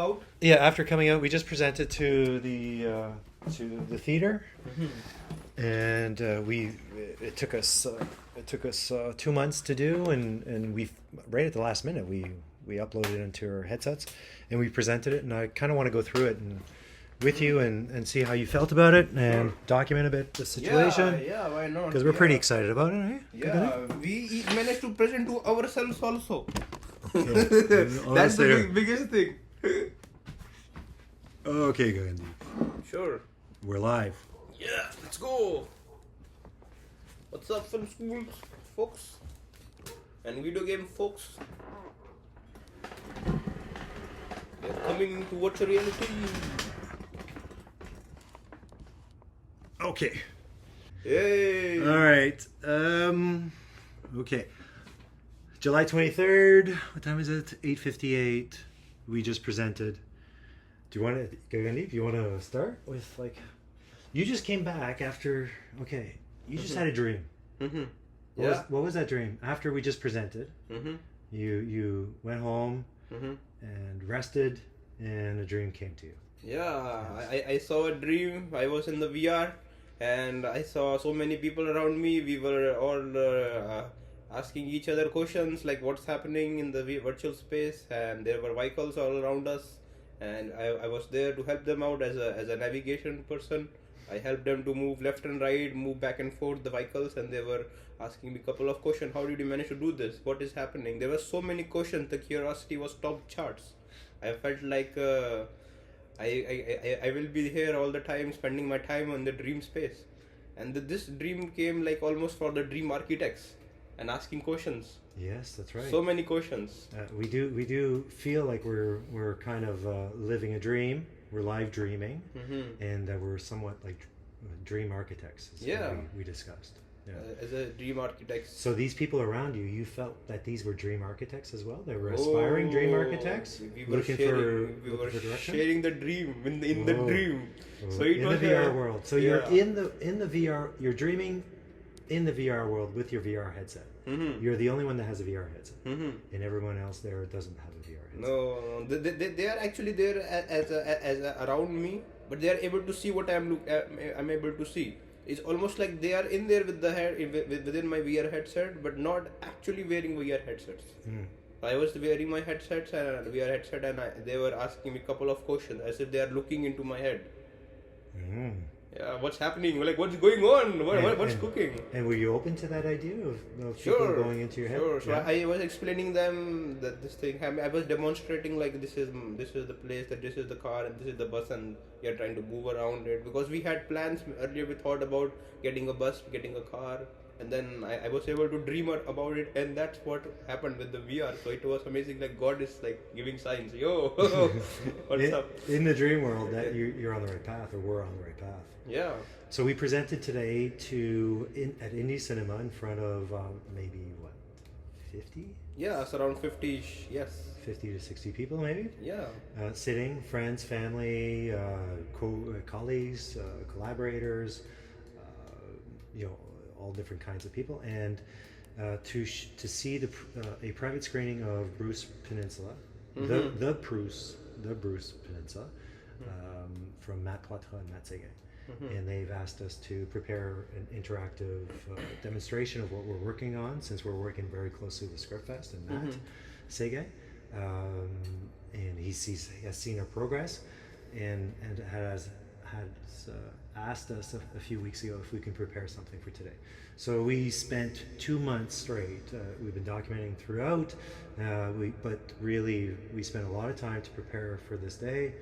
out? Yeah, after coming out, we just presented to the theater, and it took us 2 months to do, and we right at the last minute we uploaded it into our headsets, and we presented it, and I kind of want to go through it and with you and see how you felt about it and document a bit the situation. Yeah, why not? Because we're pretty excited about it, eh? Yeah, we managed to present to ourselves also. Okay. That's the biggest thing. Okay, Giv'N. Sure. We're live. Yeah, let's go. What's up, film school folks and video game folks? They're coming to watch a reality. Okay. Yay! All right. Okay. July 23rd. What time is it? 8:58. We just presented. Do you want to, Giv'N, do you want to start with, like, you just came back after, okay, you just had a dream. What was that dream? After we just presented, you went home and rested, and a dream came to you. Yeah, I saw a dream. I was in the VR and I saw so many people around me. We were all asking each other questions like what's happening in the virtual space, and there were vehicles all around us, and I was there to help them out as a navigation person. I helped them to move left and right, move back and forth the vehicles, and they were asking me a couple of questions. How did you manage to do this? What is happening? There were so many questions. The curiosity was top charts. I felt like I will be here all the time, spending my time on the dream space. And this dream came like almost for the dream architects and asking questions. Yes, that's right. So many questions. We do feel like we're kind of living a dream. We're live dreaming, and we're somewhat like dream architects. Is what we discussed. Yeah. As a dream architect. So these people around you, you felt that these were dream architects as well? They were aspiring dream architects? We were sharing the dream in the dream. So it was the VR world. So you're in the VR, you're dreaming in the VR world with your VR headset. You're the only one that has a VR headset. And everyone else there doesn't have a VR headset. No, they are actually there as around me, but they are able to see what I'm able to see. It's almost like they are in there with the within my VR headset, but not actually wearing VR headsets. I was wearing my headsets and VR headset, and they were asking me a couple of questions as if they are looking into my head. Yeah, what's happening? Like, what's going on? What's cooking? And were you open to that idea of people going into your head? Sure. So I was explaining them that this thing. I was demonstrating like this is the place, that this is the car, and this is the bus, and we are trying to move around it because we had plans earlier. We thought about getting a bus, getting a car, and then I was able to dream about it, and that's what happened with the VR. So it was amazing. Like God is like giving signs. Yo, what's up? In the dream world, that you're on the right path, or we're on the right path. Yeah. So we presented today at Indie Cinema in front of maybe 50? Yeah, it's around 50-ish. Yes. 50 to 60 people, maybe. Yeah. Sitting, friends, family, colleagues, collaborators, all different kinds of people, and to see a private screening of Bruce Peninsula, the Bruce Peninsula, from Matt Poitras and Matt Séguin. And they've asked us to prepare an interactive demonstration of what we're working on, since we're working very closely with Scriptfest and Matt Séguin. And he has seen our progress and has asked us a few weeks ago if we can prepare something for today. So we spent 2 months straight. We've been documenting throughout, but really we spent a lot of time to prepare for this day.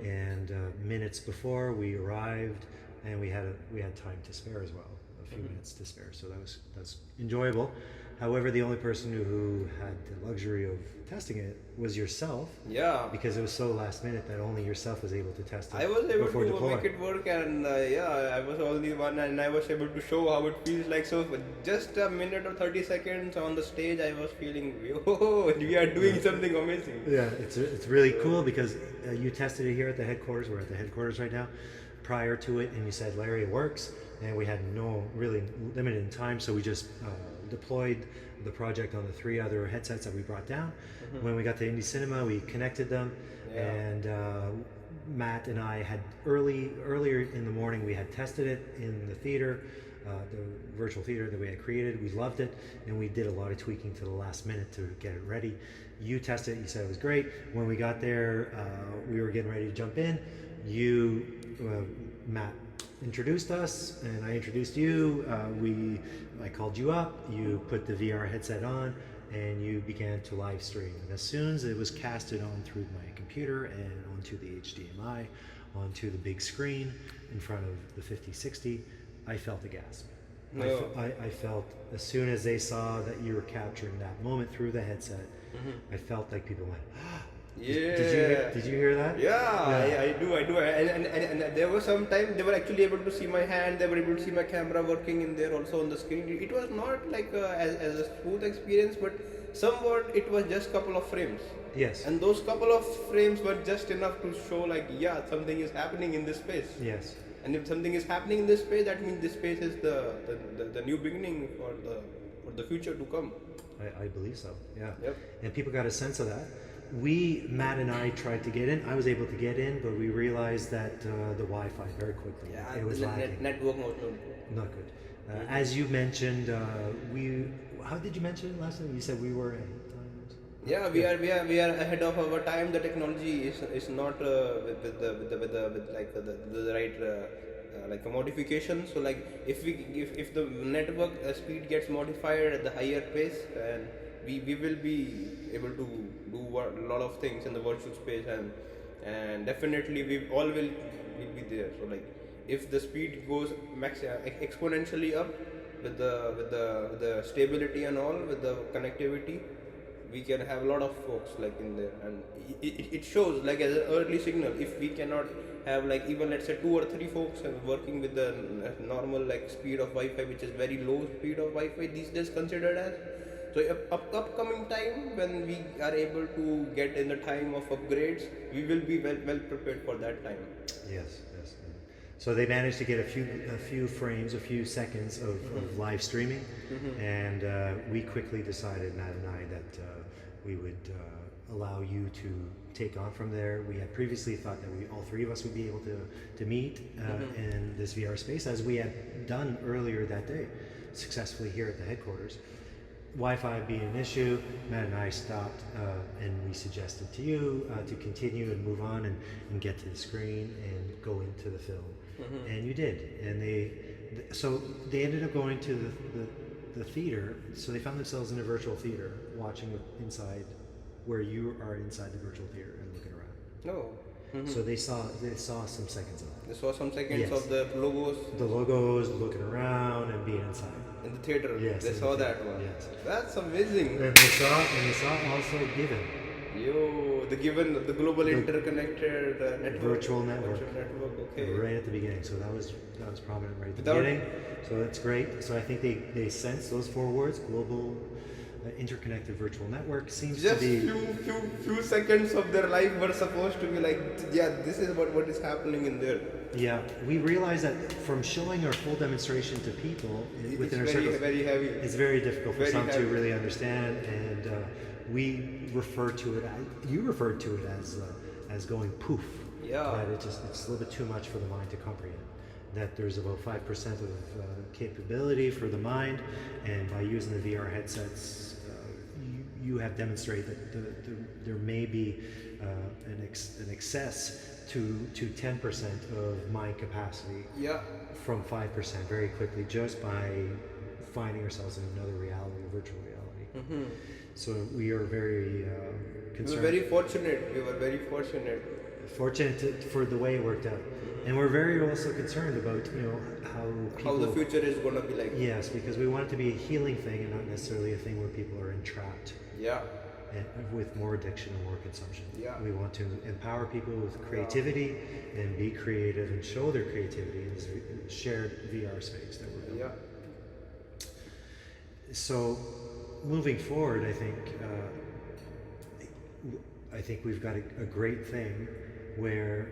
And minutes before we arrived, and we had time to spare as well, a few minutes to spare. So that's enjoyable. However, the only person who had the luxury of testing it was yourself. Yeah. Because it was so last minute that only yourself was able to test it. I was able before to deploying. make it work, and I was only one, and I was able to show how it feels like. So for just a minute or 30 seconds on the stage, I was feeling, oh, we are doing something amazing. Yeah, it's really cool because you tested it here at the headquarters. We're at the headquarters right now. Prior to it, and you said, Larry, it works, and we had no really limited time, so we just deployed the project on the 3 other headsets that we brought down. When we got to Indie Cinema, we connected them, and Matt and I had earlier in the morning we had tested it in the theater, the virtual theater that we had created. We loved it, and we did a lot of tweaking to the last minute to get it ready. You tested it, you said it was great. When we got there, we were getting ready to jump in. Matt introduced us, and I introduced you. I called you up, you put the VR headset on, and you began to live stream. And as soon as it was casted on through my computer and onto the HDMI, onto the big screen in front of the 5060, I felt a gasp. No. I felt, as soon as they saw that you were capturing that moment through the headset, I felt like people went, Yeah. Did you hear that? Yeah, I do. And there was some time they were actually able to see my hand, they were able to see my camera working in there also on the screen. It was not like as a smooth experience, but somewhat it was just couple of frames. Yes. And those couple of frames were just enough to show like, yeah, something is happening in this space. Yes. And if something is happening in this space, that means this space is the new beginning for the future to come. I believe so, yeah. Yep. And people got a sense of that. Matt and I tried to get in. I was able to get in, but we realized that the Wi-Fi very quickly, it was lagging. Network also. Not good. As you mentioned, how did you mention it last time? You said we were ahead. Yeah, we are ahead of our time. The technology is not with the right like a modification. So like if the network speed gets modified at the higher pace, and we will be able to do a lot of things in the virtual space, and definitely we all will be there. So like if the speed goes exponentially up with the stability and all, with the connectivity, we can have a lot of folks like in there, and it shows like as an early signal. If we cannot have like even let's say 2 or 3 folks working with the normal like speed of Wi-Fi, which is very low speed of Wi-Fi these days considered as. So upcoming time, when we are able to get in the time of upgrades, we will be well prepared for that time. Yes. So they managed to get a few frames, a few seconds of live streaming, and we quickly decided, Matt and I, that we would allow you to take on from there. We had previously thought that all 3 of us would be able to meet in this VR space, as we had done earlier that day, successfully here at the headquarters. Wi-Fi being an issue, Matt and I stopped, and we suggested to you to continue and move on and get to the screen and go into the film. And you did. And they ended up going to the theater, so they found themselves in a virtual theater watching inside, where you are inside the virtual theater and looking around. No. So they saw some seconds of it. They saw some seconds Yes. of the logos. The logos, looking around and being inside. In the theater. Yes, They in the saw theater. that one. Yes. That's amazing. And they saw also Giv'N. Yo, the Giv'N, the global interconnected network. Virtual network. Virtual network. Okay. Right at the beginning, so that was prominent right at the Without- beginning. So that's great. So I think they sense those 4 words: global interconnected virtual network. Seems Just to be few seconds of their life were supposed to be like, yeah, this is what is happening in there. Yeah, we realize that from showing our full demonstration to people within our It's circles, very heavy. it's very difficult for Very some to heavy. really understand, and we refer to it. You referred to it as going poof. Yeah. That it's a little bit too much for the mind to comprehend. That there's about 5% of capability for the mind, and by using the VR headsets, you have demonstrated that there may be an excess to 10% of mind capacity Yeah. from 5% very quickly, just by finding ourselves in another reality, a virtual reality. So we are very concerned. We were very fortunate. Fortunate for the way it worked out, and we're very also concerned about how people, How the future is gonna be like. Yes, because we want it to be a healing thing and not necessarily a thing where people are entrapped Yeah. and with more addiction and more consumption. Yeah. We want to empower people with creativity and be creative and show their creativity in this shared VR space that we're building. Yeah. So, moving forward, I think we've got a great thing where,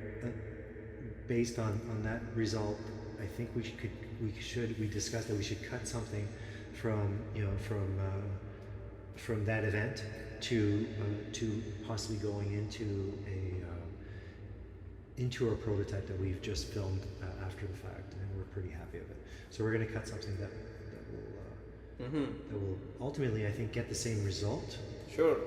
based on that result, I think we discussed that we should cut something from that event to possibly going into our prototype that we've just filmed after the fact, and we're pretty happy with it. So we're going to cut something that will ultimately, I think, get the same result. Sure.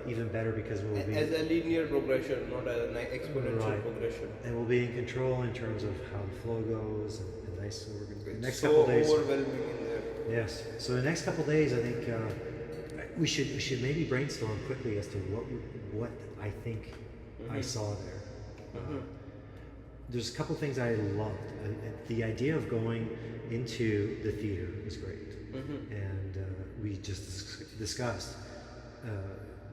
Even better because we'll be as a linear progression, not an exponential progression. And we'll be in control in terms of how the flow goes and nice. So we're going to It's next so couple days. overwhelming in there. Yes. So the next couple days, I think we should maybe brainstorm quickly as to what I think I saw there. There's a couple things I loved. The idea of going into the theater was great, and we just discussed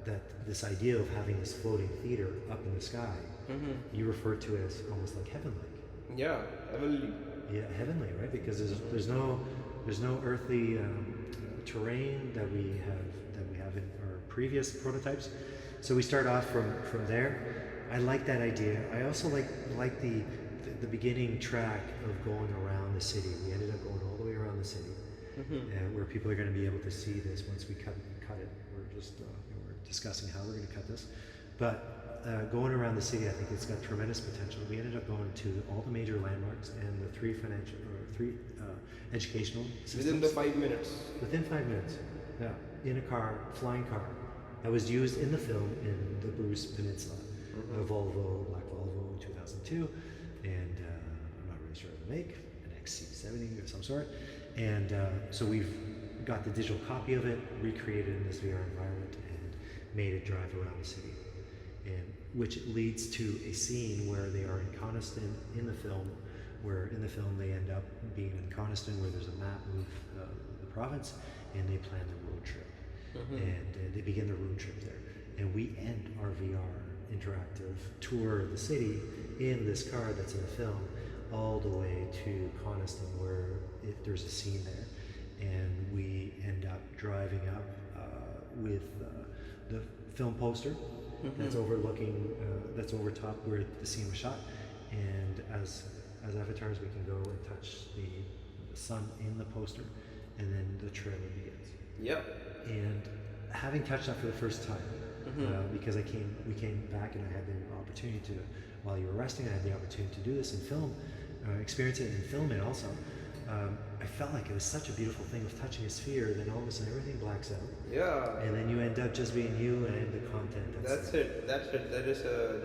that this idea of having this floating theater up in the sky. You refer to it as almost like heavenly. Yeah, heavenly. Yeah, heavenly, right? Because there's no earthly terrain that we have in our previous prototypes. So we start off from there. I like that idea. I also like the beginning track of going around the city. We ended up going all the way around the city, where people are going to be able to see this once we cut it. We're just we're discussing how we're going to cut this, but going around the city, I think it's got tremendous potential. We ended up going to all the major landmarks and the three educational systems. Within the 5 minutes. Within 5 minutes, yeah, in a car, flying car, that was used in the film in the Bruce Peninsula, a Volvo, black Volvo in 2002, and I'm not really sure how to make, an XC70 of some sort, and so we've got the digital copy of it, recreated in this VR environment, and made it drive around the city, and which leads to a scene where they are in Coniston in the film, where in the film they end up being in Coniston, where there's a map of the province, and they plan the road trip, and they begin the road trip there, and we end our VR interactive tour of the city in this car that's in the film, all the way to Coniston, where there's a scene there, and we end up driving up with the film poster that's overlooking, that's over top where the scene was shot, and as avatars we can go and touch the sun in the poster, and then the trailer begins. Yep. And having touched that for the first time, because we came back and I had the opportunity to, while you were resting, I had the opportunity to do this and film, experience it and film it also. I felt like it was such a beautiful thing of touching a sphere, then all of a sudden everything blacks out. Yeah. And then you end up just being you and the content. That's it. There is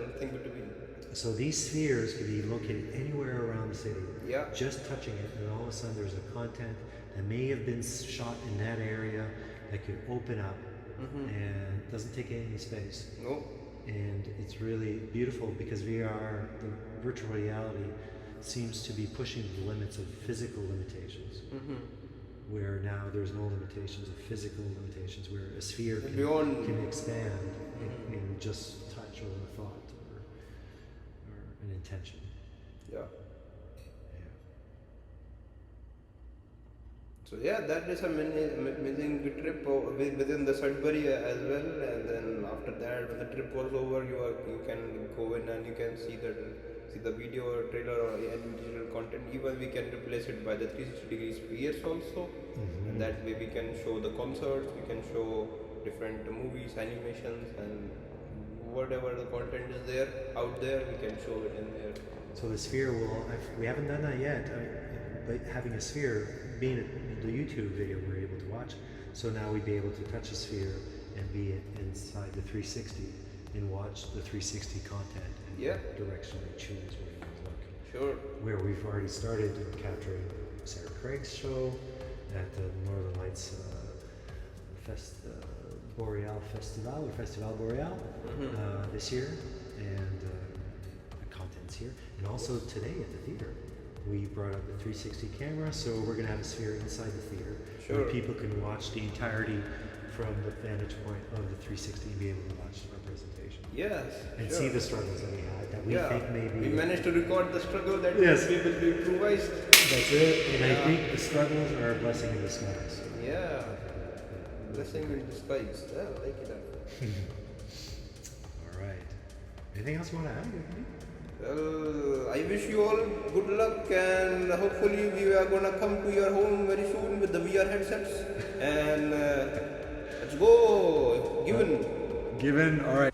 nothing between. So these spheres could be located anywhere around the city. Yeah. Just touching it, and all of a sudden there's a content that may have been shot in that area that could open up and doesn't take any space. No. And it's really beautiful because VR, the virtual reality, seems to be pushing the limits of physical limitations. Where now there's no limitations of physical limitations, where a sphere can expand in just touch or a thought or an intention. Yeah. So yeah, that is an amazing trip within the Sudbury as well, and then after that, when the trip was over, you can go in and you can see the video or trailer or any digital content. Even we can replace it by the 360-degree spheres also, and that way we can show the concerts, we can show different movies, animations, and whatever the content is there out there, we can show it in there. So the sphere we haven't done that yet, but having a sphere, being the YouTube video we're able to watch, so now we'd be able to touch a sphere and be inside the 360 and watch the 360 content and directionally choose where you want to look. Sure. Where we've already started capturing Sarah Craig's show at the Northern Lights Boreal Festival, or Festival Boreal, this year, and the content's here. And also today at the theater, we brought up the 360 camera, so we're going to have a sphere inside the theater where people can watch the entirety from the vantage point of the 360 and be able to watch our presentation. Yes. And see the struggles that we had, that we think maybe... We managed to record the struggle that we will be improvised. That's it, and I think the struggles are a blessing in disguise. Yeah. Blessing in disguise. Yeah, I like it. All right. Anything else you want to add? Well, I wish you all good luck, and hopefully we are gonna come to your home very soon with the VR headsets. And let's go, Giv'N. Giv'N. All right.